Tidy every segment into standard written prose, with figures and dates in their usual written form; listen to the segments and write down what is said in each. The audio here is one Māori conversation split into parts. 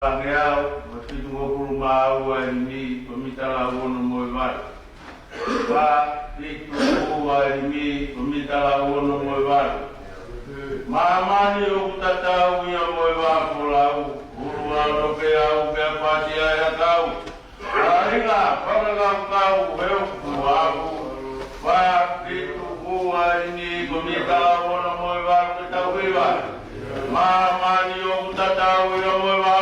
Pagayao, mati tungo mau ni pemitala wono moivat. Pa itu ni pemitala wono moivat. Mama ni utatau ya moivat pulau. Urua loke au ke pati ya kau. Aringa pagau kau heu kuaku. Pa itu ni pemitala wono moivat kita wivat. Mama ni utatau ya moivat.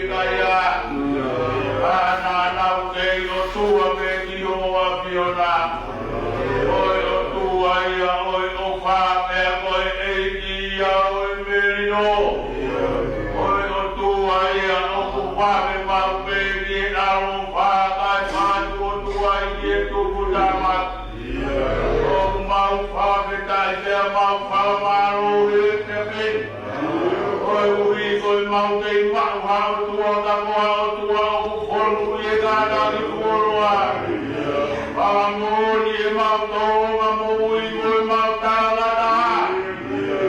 kaya ana na ke o tua me ki o apiona oi o tua ia oi o fa me oi e ki ia oi merino oi o tua ia o fa me ma pe ki na o fa ka fa o tua ia tu budama o ma fa me ka te ma fa ma ro e te pe oi ui oi ma ke ma fa o tua ka mo o tua o fo e ga na ni foroa Amor e maldo, amor e maltada.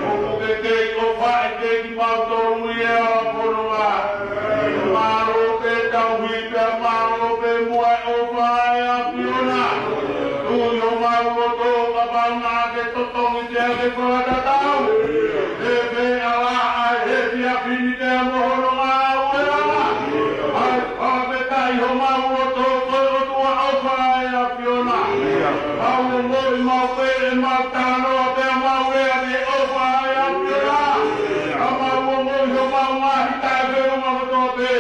O que o vai ter que maldo e a foroa. Maro que tá o vida, maro que moe o vai a piona. Tu o malo do a palma que totom e que fora da tal. Deve a e a fini de amor a ora. Ai, ave cai o malo do o vai a piona. Au moi mau pe mau tano pe mau e de o vai a piona. Au moi o mau mai ta pe mau to pe.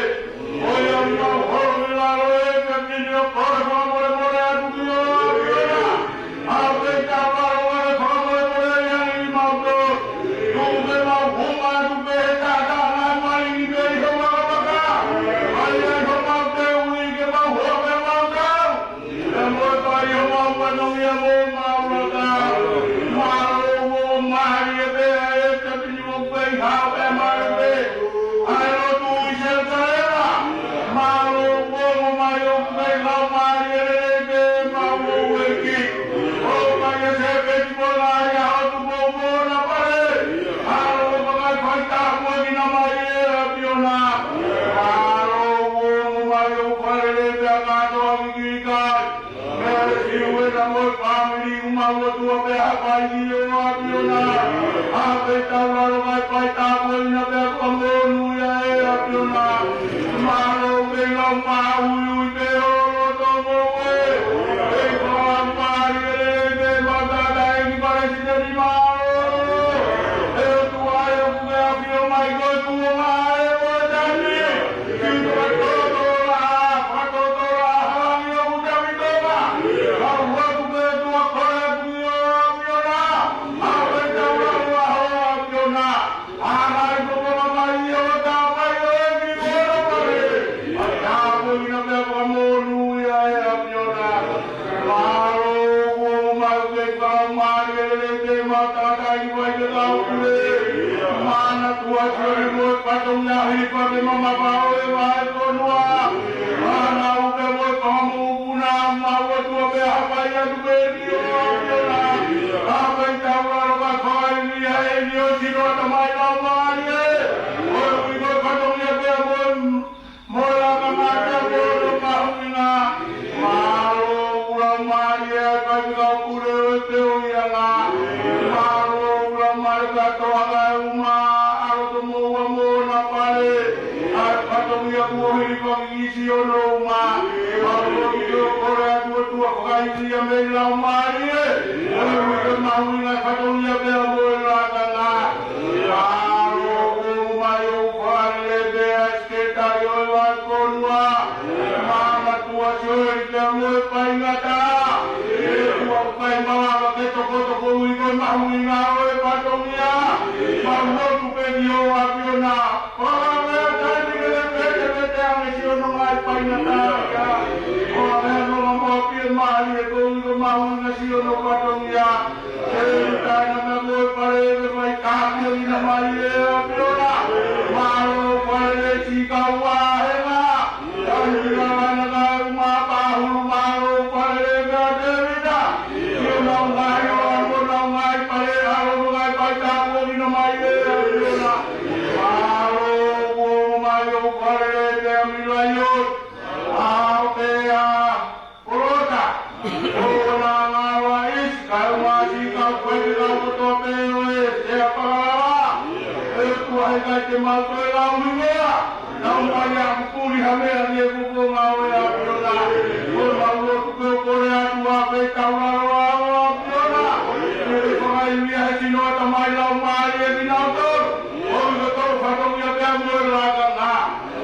Oi o mau ho la lo e que mi no por favor more a tu piona. Au pe ta va o por favor ya ni mau to. Tu me mau ho ma tu pe ta ta na mai ni pe o mau pa ka. Ai ai o mau te ui que mau ho pe mau ka. Amor pai o mau pa no me amo.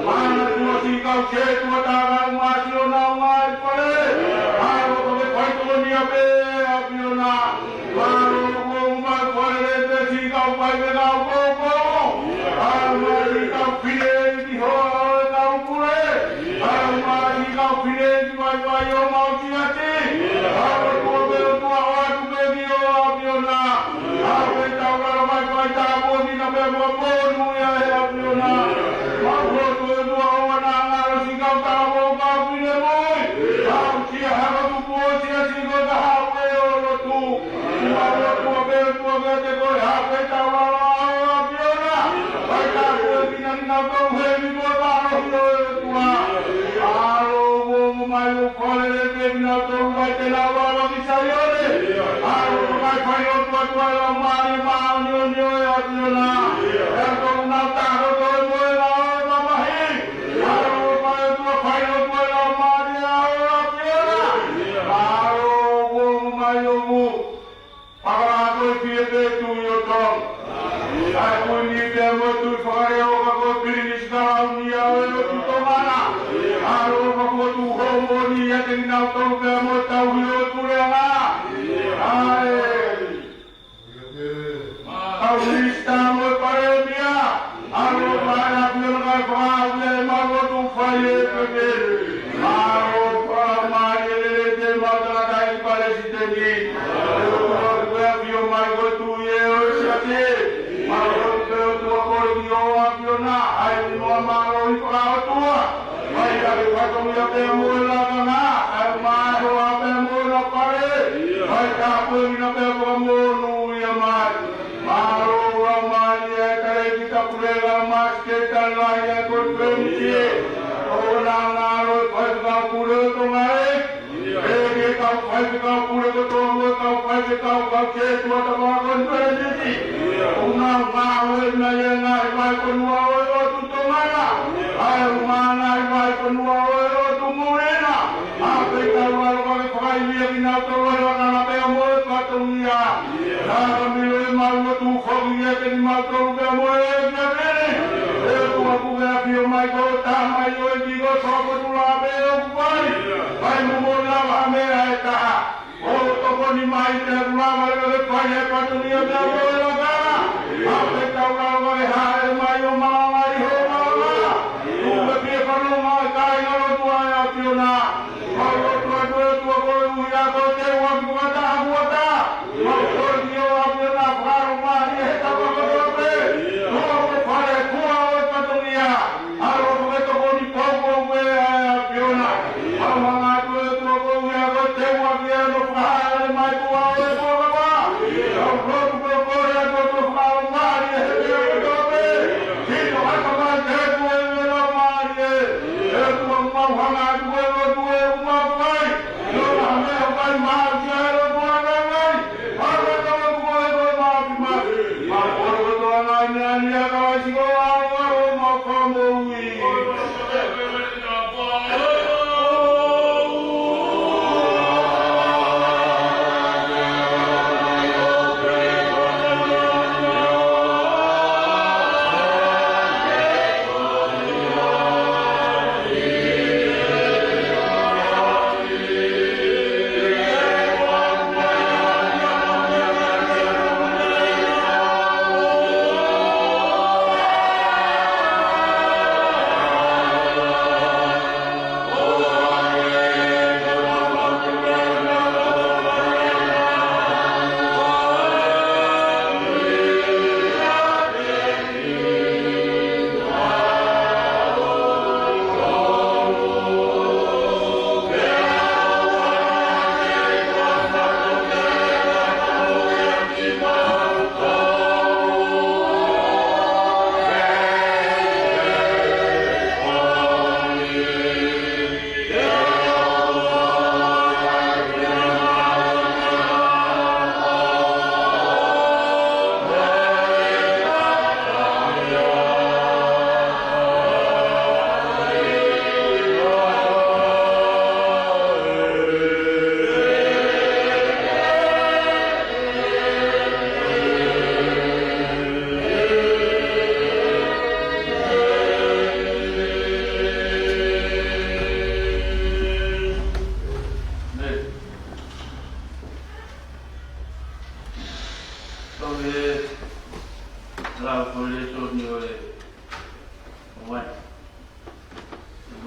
Mana kau che tua tara masio na mai pare aro ko pai to ni ape apiona aro ko ma pare te si kau pai me kau ko aro ni kau pile di ho kau pure aro ni kau pile di mai mai o mau ti ati aro ko be tua wa tu be di o apiona aro ta wa mai pai ta bo ni na be mo nu ya apiona mau ko tu wa na aro si kau ta bo ka pile moi kau ti ha ko bo ti si ko ta ha we o tu aro ko be te ko ha pe ta wa apiona pai ta bo ni na ko he ni ko ta ro tu aro bo mai o ko le be na to mai te la wa ki sa yo le aro mai pai o tu la mai ma ni apiona e ko na ta ro to mo la ma ma hi aro mai tu pai o tu la mai apiona aro bo mai o bu para ko pi te tu yo to ai ko ni te mo tu fare o ko bilis na ni a o tu to mana aro ko tu ho mo ni ya te na to be mo ta u yo tu le nga ai au lista mo pare dia aro para bi na ka le ma ko tu fare ke aro pa ma le te ma da dai pare si te ni io mai go tu ye o siate ma go tu ko io apiona ai no ma ro I pa tua mai ga ko to mi ape mo la na ai ma ro ape mo la pare ai ka po mi na pe ko mo nu ya mai ma ro ma ye kare ki ta pure la ma ke ta la ya ko to mi o la na ro ko ga pure to mai e ka pai ka pure ko to mo ka pai ka ka ke to ta ma ko to ni una ma o na ye na mai ko no o tu to mana ai ma na mai ko no o tu mo na a pe ka wa ko ko ai ni ki na to wa na na pe mo ka to ni ya na mi le ma mo tu ko ni ke ni ma to be mo e na be e tu ma ku ga pi o mai ko ta mai o di go so ko tu la be o pai ai mo la va me ai ta o to ko ni mai te la ma le ko ye ka tu ni be mo la ga a pe ka wa wa ha mai o ma mai ho ma la tu me pi ko no ma ka i no tu ai a pi na o tu ko u ya ko te wa ku ta ma ko ni o a pi na fa ro ma ni he ta ko ko pe no ko fa le ku a o ka tu ni a ro ko to ko ni ko ko we a pi na a ma na tu ko u ya ko te wa pi no fa mai ku a o ko ba o ko ko ya ko to fa ma ni he ko pe ni no ha ko ma te ku e no ma ni e ku ma ha na ku e ma fa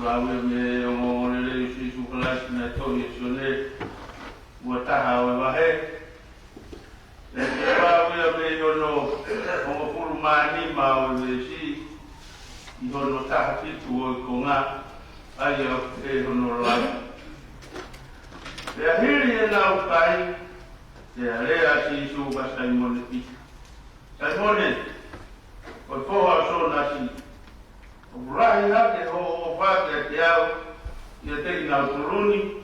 Rawe me o le si su class na to yesione wataha wa wahe le rawe me no o fulu mani ma o le si i hono taha fitu o konga ai o e hono la le hiri e na ukai le area si su ba Simon pi Simon o foha so na si o rai ha ke ho fa ke au ia te na turuni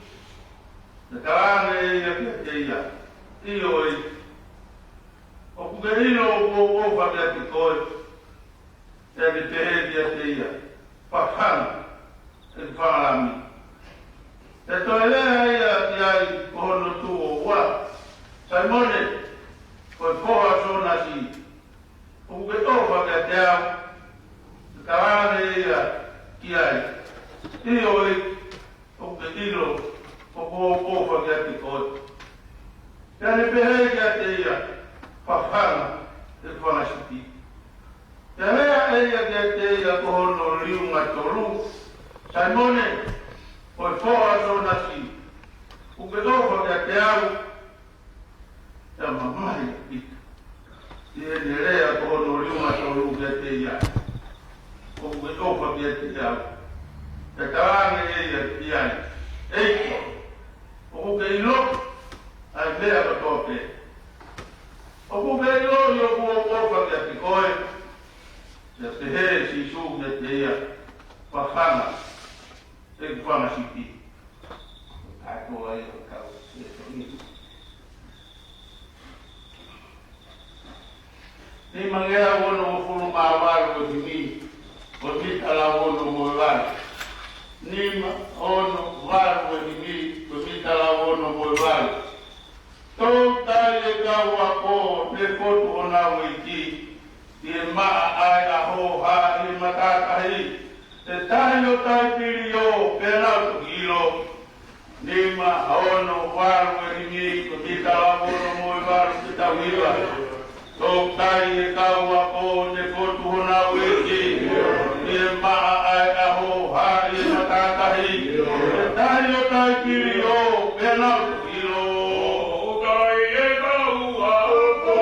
na karane ia ke ia i oi o kugerino o fa ke koi e de te ia te ia pa fan e fa mi e to ele ia kono tu o wa Simone ko foha so na si o ke to fa ke au karane ia kiai i oi o ke ilo o fa ke koi e ne pehe te ia pa fan e fa si te lea eia te ia kohono liunga toru. Simone, o foa so nasi. Uke ofa te au. Te mamai pika. Ie ne lea kohono liunga toru te ia. Uke ofa te au. Te karange eia iai. Eiko. Uke ilo. Ai lea katope. Uke ilo yo ofa te koe. Ya te he si su ya te ia whawhanga te whanga sipi ako ai o kau se toni ni mangea wono o fulu maawaru o timi o mitala wono mo waru ni ono waru o timi o mitala wono mo waru tau tai e kau ako te kotu o na wiki e maa ai a ho ha i matakahi te tahi o tai piri o pera tu hilo ni ma ono waru e hingi ko tita labono mo i waru ki tawila tau tai e kau a po ne kotu hona wiki e maa ai a ho ha i matakahi te tahi o tai piri o pera tu hilo tai e kau a po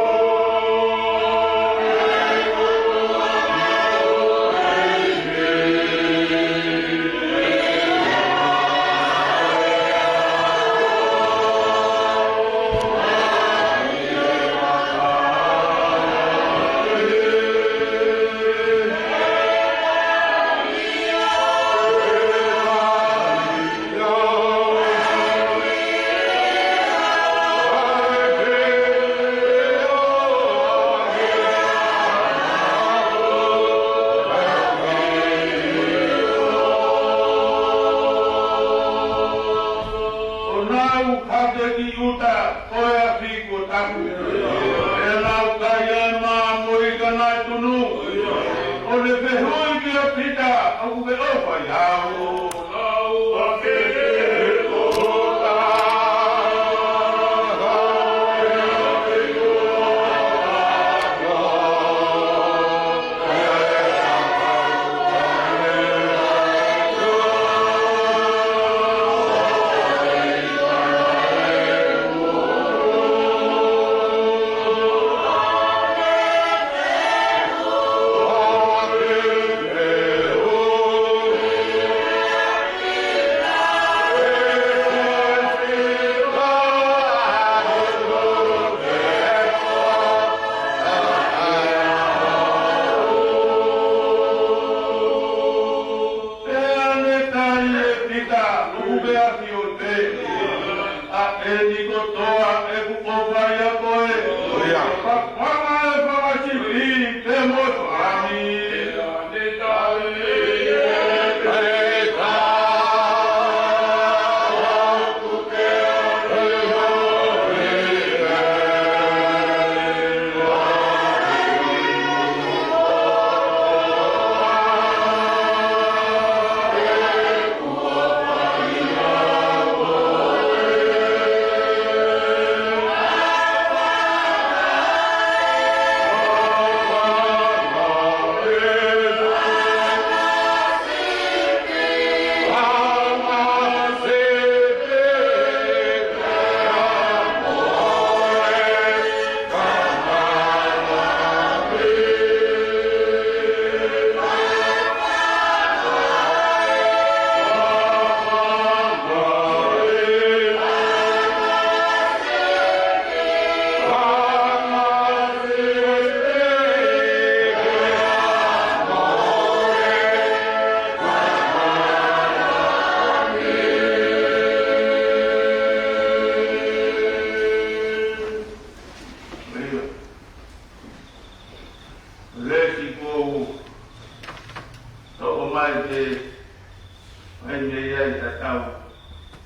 ai me ai ta tau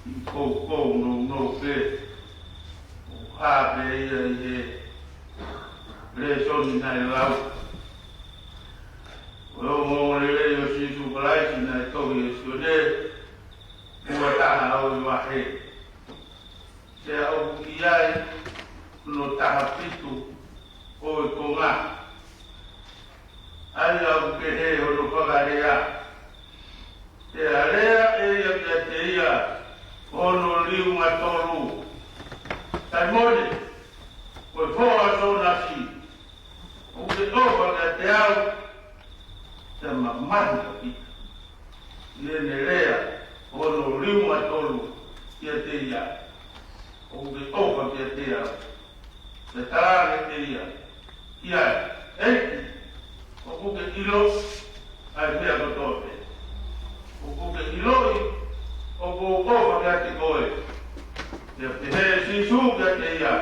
I ko no pe o ha pe e le soni nai lau o mo le yo si su palai si nai to ye so de ua taha au I wahe se au ki ai no taha pitu o I konga ai au ke he o no whakarea te area e ia kia te ia o no liu matoru tai mone o fōa so nasi o ke tofa kia te au te mamari ka pita I ne rea o no liu matoru kia te ia o ke tofa kia te au te tarare te ia kia eiti o kuke ilo ai pia kotope o kuke iloi o kokofa kia te koe ia te he sisu kia te ia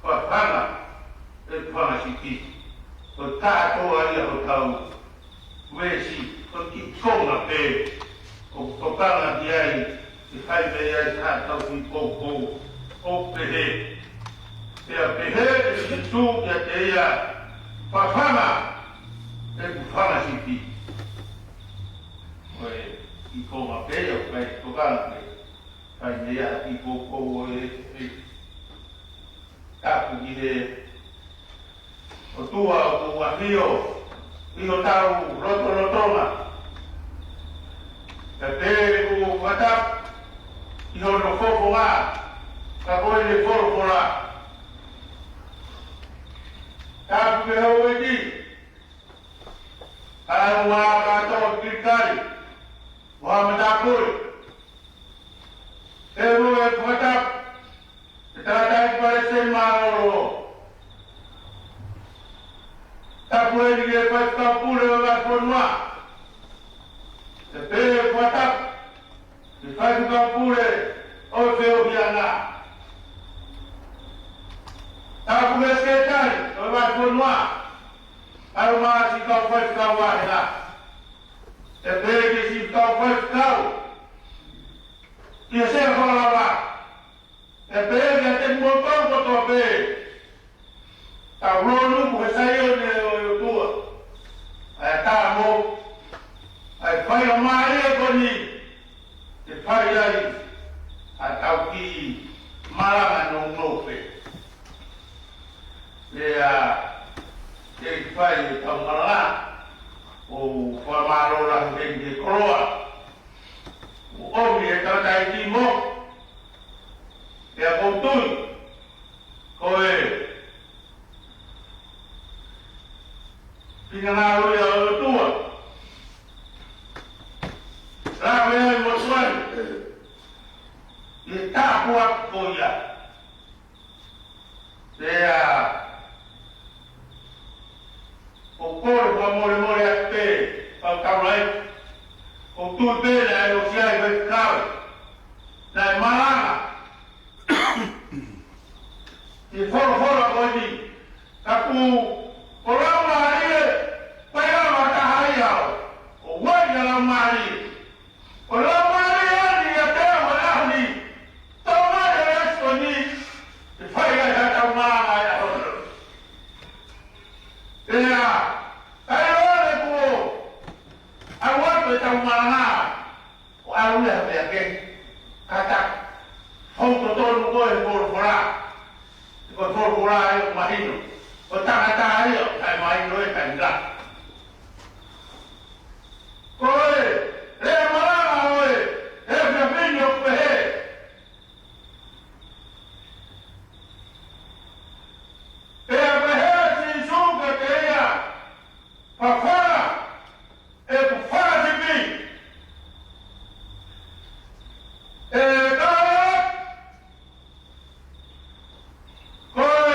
whakanga e whanga siki o tātoa ia o tau wesi o ki konga pe o tokanga ki ai I hai me ai tātau ki koukou o pehe ia pehe e sisu kia te ia whakanga e kufanga siki oe I konga pe o kai tokanga pe kai me ia I koukou e tapu ki he o tua o tua hio I o tau rotonga e pere ku watap I o no fofo ngā ka koe le fofo ngā tapu me hau e di ai ngā kātoa kirikari wā matakoi e rua e watap e tātai pare se māroro tapu e ni e whaika pule o ngā konua e pere watap e whaika pule o wheo hianga tapu e sketari o ngā konua ai ngā si kau whaika wāhena e pere ki si kau whaika I se whalawa e pere ki a te mwotau koto pere ta ronu ku he sai o ne o tua ai ta mo ai whai o mai e koni te whai ai a tau ki maranga no nope le a te whai e tau maranga o whamarora henge koroa o omi e tautai ki mo e a koutui koe Pina ngā roi a o tua. Rāwe ai mo suani. I tāpua ko ia. Rea. O kore kua more a te. Pau taurai. O tui pere ai o siai vai kau. Nai maranga. I foro ko ni. Kaku. O rau maari e, pai rau tahai au, o wai a rau maari. O rau maari e ni a te awa ahni, tau mai e esko ni, te whai ai hatau maanga e ahono. Ea, kai ore kuo, a watu e tau maanga, o aru e hape ake, katak, honto tonu koe koro kora, ko koro kora e o mahino. O tangata ai o kai mai noi kai nga. Koe, le maranga oe, e whia whino pehe. E a pehe si suka te ia, whawhara, e kuwhara tipi. E kāra, koe,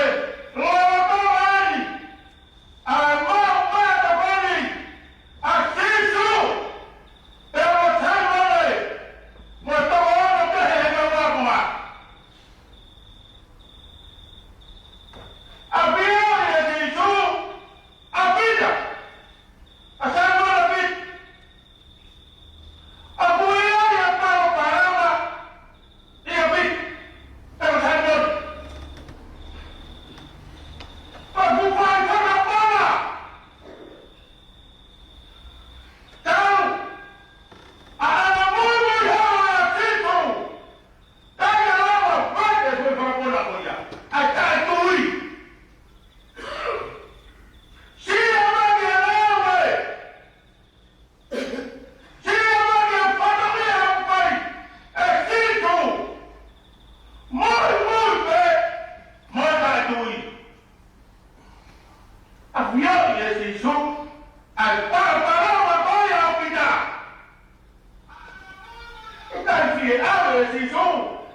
但是阿伟是说，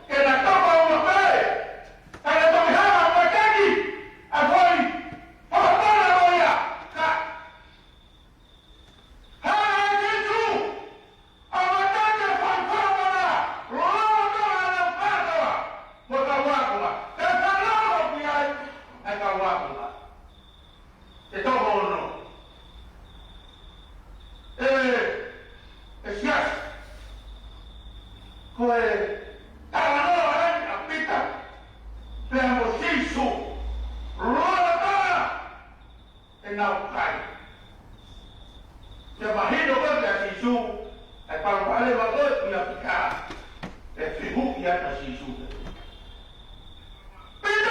给他搞到我们，他来东海我家里，啊可以，我当然可以啊，看，还来清楚，我家里反抗我了，我当然办了，我搞挖过了，但他老不要，还搞挖过了，这都好弄，yes. 各位，大家要记得，不要细数，罗达，你脑海，就把很多个的细数，哎，把我们把个不要去看，哎，最后也是细数的，对的。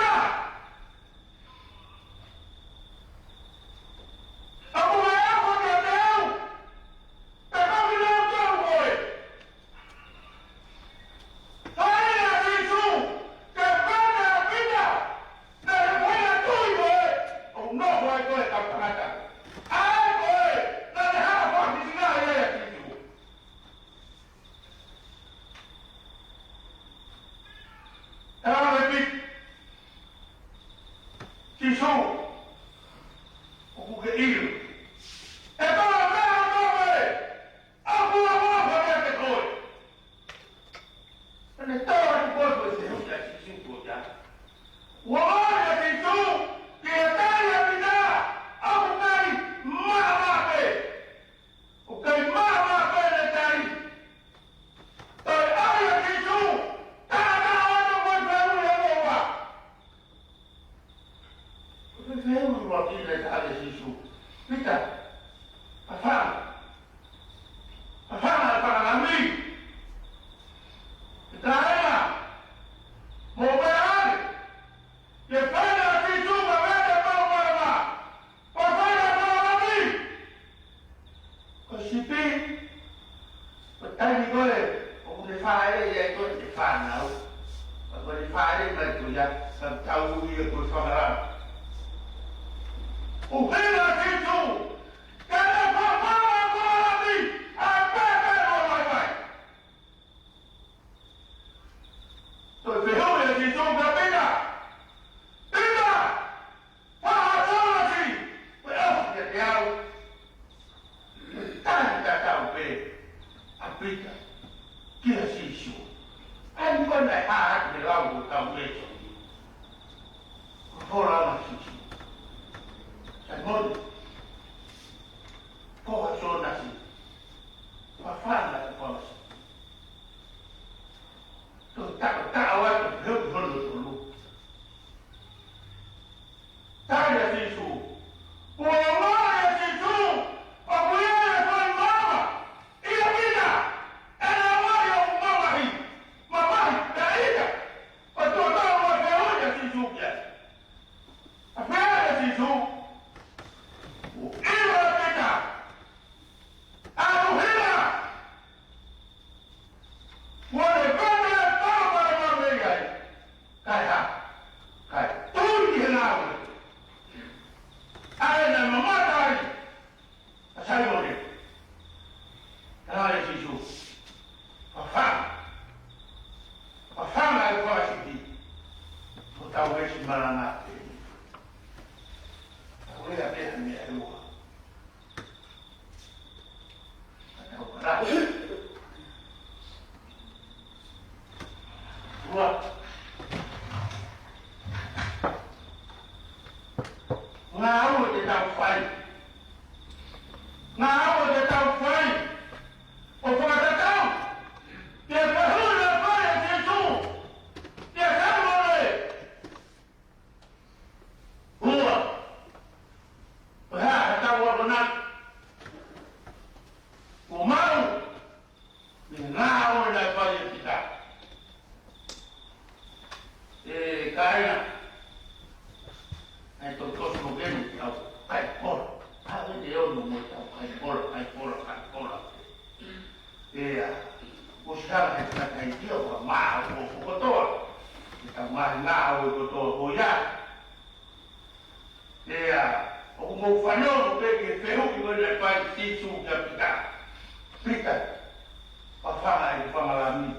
Wafana ilikuwa Malami,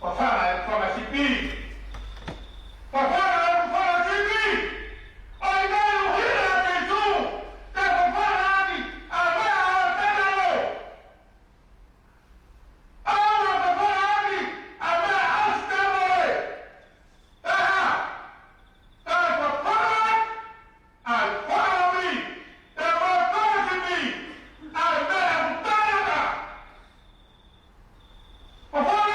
Wafana ilikuwa Masipi, Wafana ilikuwa Sipi, Oigayo hila Yesu, Wafana hadi Abaya Tadalo, Awa Wafana hadi Abaya Astamo, Aha, Wafana, Alfana mi, Wafana Sipi, Abaya Mutana, Wafana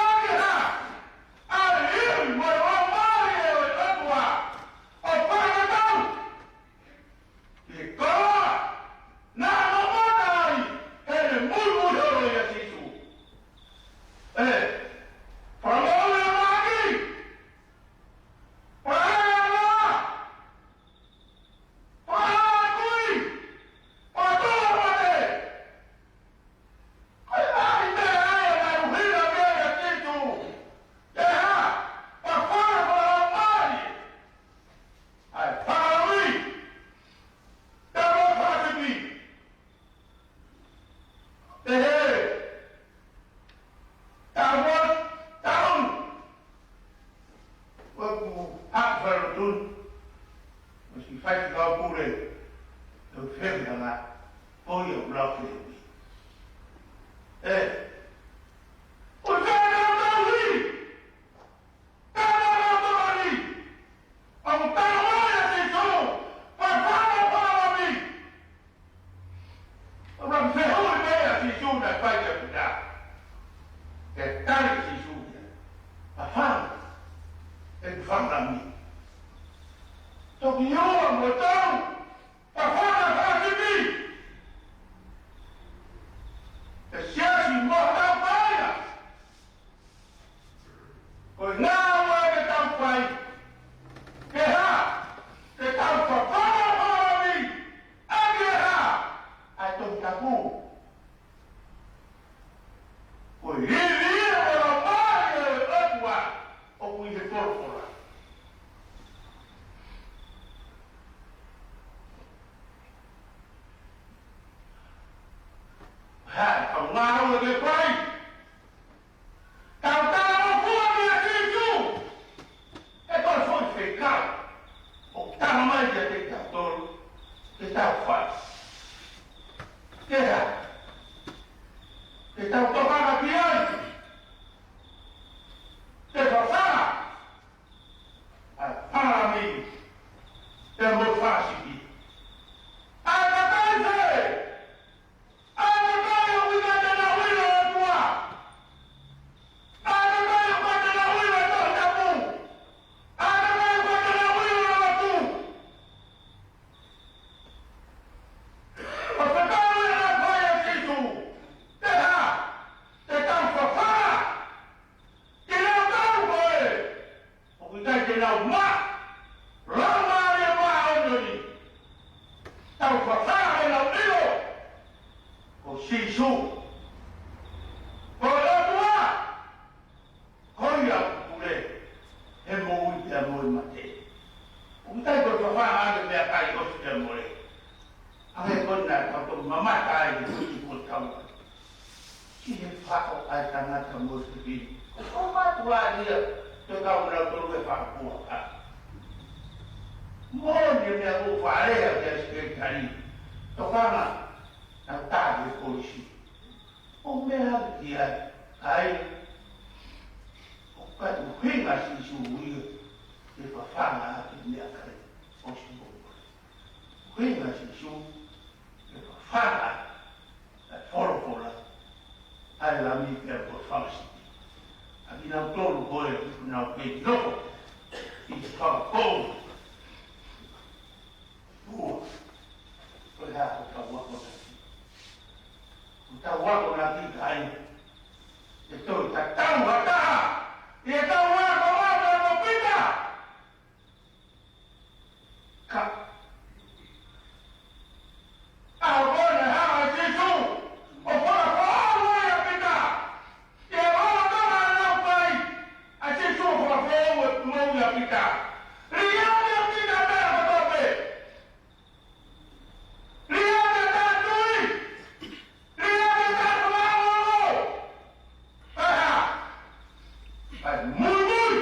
muy,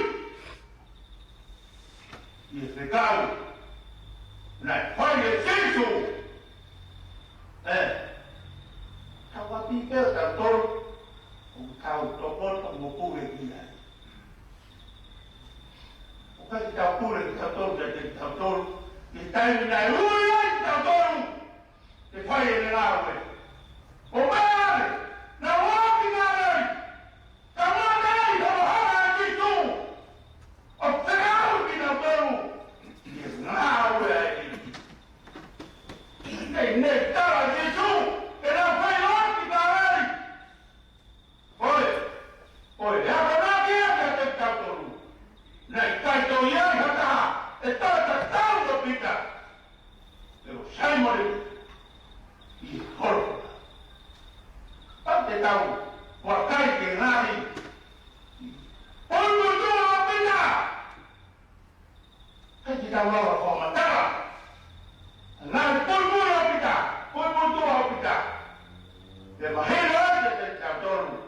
y el recado, la cual es eso, Tawa pikir kantor, kau topol pengukur dia. Bukan kita pulih kantor jadi kantor, kita ini ulang kantor, kita ini lawe. Obat, nawak tinggal, kamu ada kamu ada itu, observasi kantor, dia lawe. Ini cara itu, kenapa? Oye, ahora bien que te capturó. La historia está tratando de picar. Pero Simon y Jorge. Ante tal, por acá que nadie. Por mucho a picar. Hay que estar ahora con matar. Nadie por mucho a picar. Por mucho a picar. De manera que te capturó.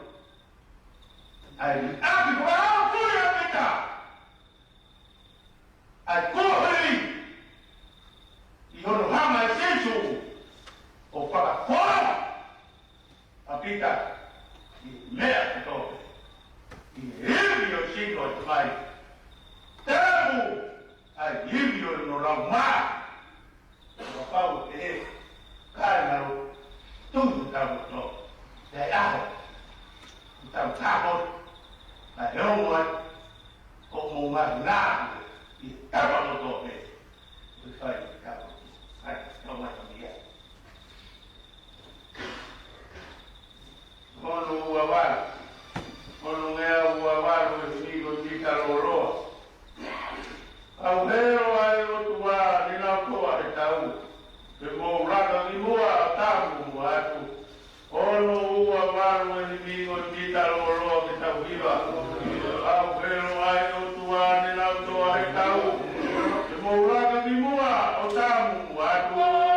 Aqui para fui a picar. A correr. E eu não há mais isso. Ou para fora. A picar. E merda todo. E ele eu sigo a mais. Tamo. A ele eu não lá mais. O pau que cara tudo tá bom. É água. Então tá bom. Não é como uma nave e estava no tope. Ele faz cabo, não vai cambiar. Quando o avaro, quando é o avaro, o inimigo de caloroa, ao ver o outro lado, ele não pode estar pegou o lado de boa, tá com o ato. Ono o avaro, o inimigo de caloroa que está viva. Ao ver o ai o tuane na tua itau, e mouraga de mua, o tamu, o ato.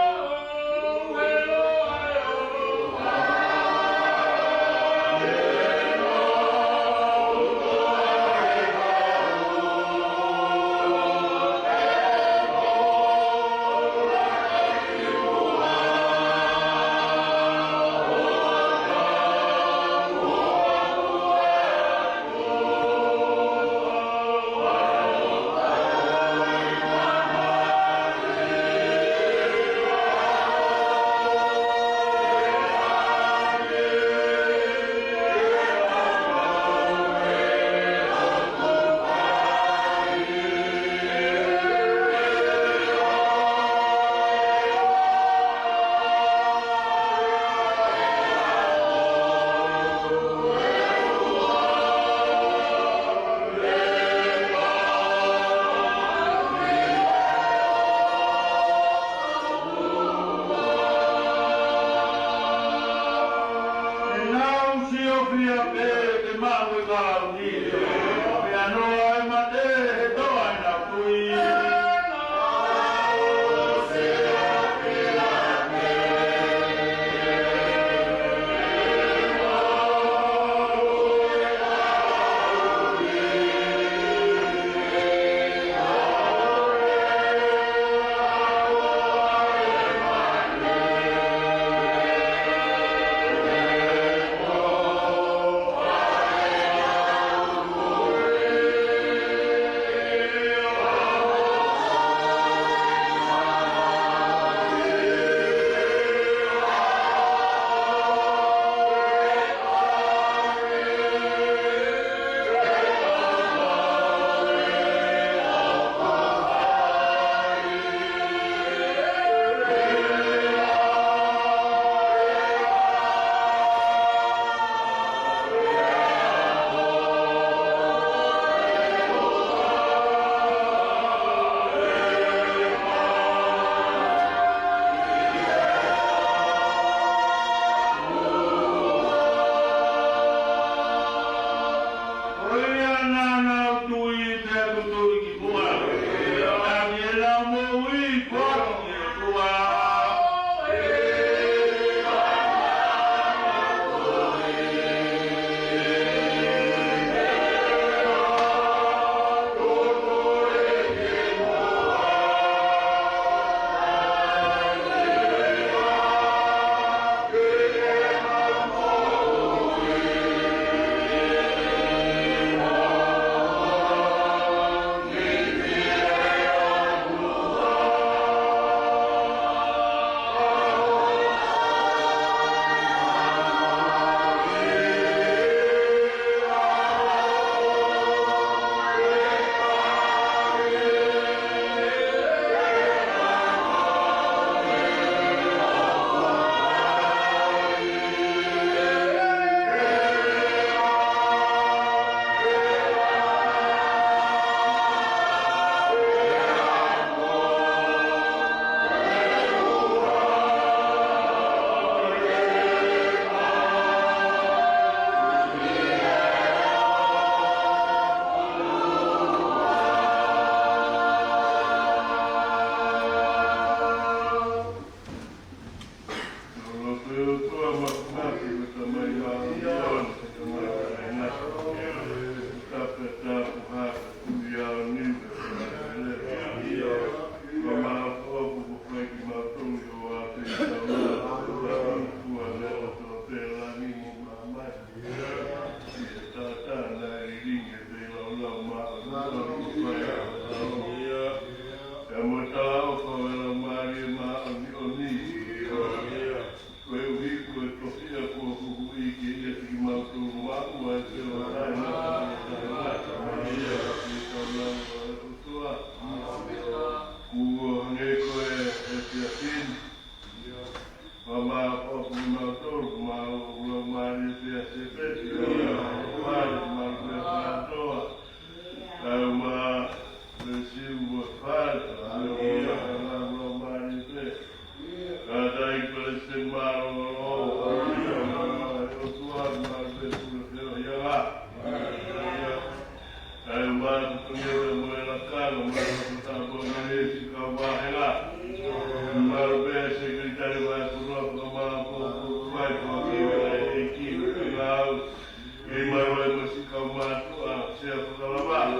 kau matua sia kalama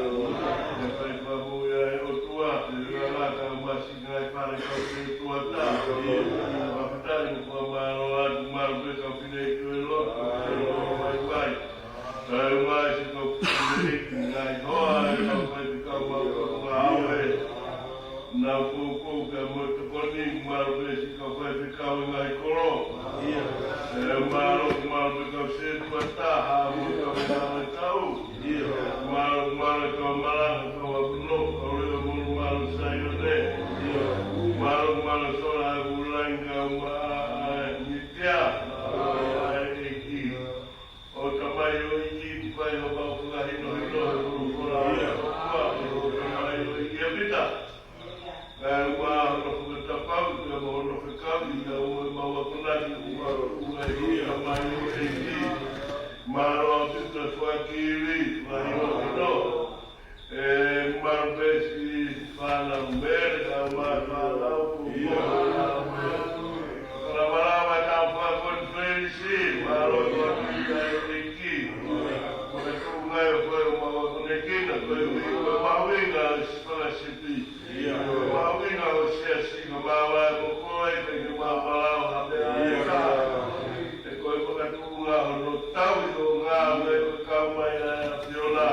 ya pai babu ya otua ya la kau masih ngai pare kau tua ta apa tadi kau maroan marbe kau pinai tu lo mai mai saya masih kau pinai ngai hoa kau pai kau mau na koko ka moto koni marbe kau pai kau ngai koro Malu kau setua taha, kau malu kau, malu kau malang kau abno, kau lewat malu sayur malu soal bulan kau nitya, iki, otamayo iki payo bau kahino otamayo iki abita. Kalau kita tahu kita mau kekali kalau mau lagi uang malu ini malu kita fakiri malu itu malu besi malu mereka malu lama-lama tanpa konferensi malu kita iki mereka mau konekin mau ingat sekolah sipil mau ingat sesi bawa pokoi pergi bawa habis ekoi bukan tunga untuk tahu itu ngamai kau main viola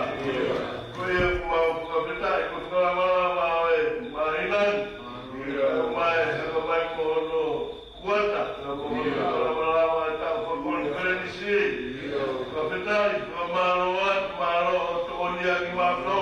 koi mau buka beta ikut lama-lama mainan main sebagai mono kuat lama-lama tanpa konferensi kau beta ikut malu untuk onia gimana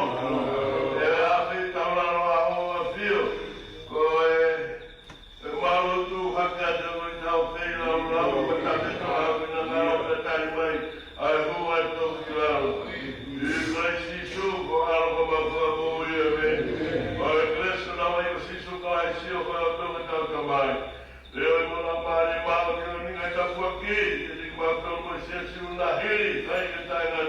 Hili, saya kita ingat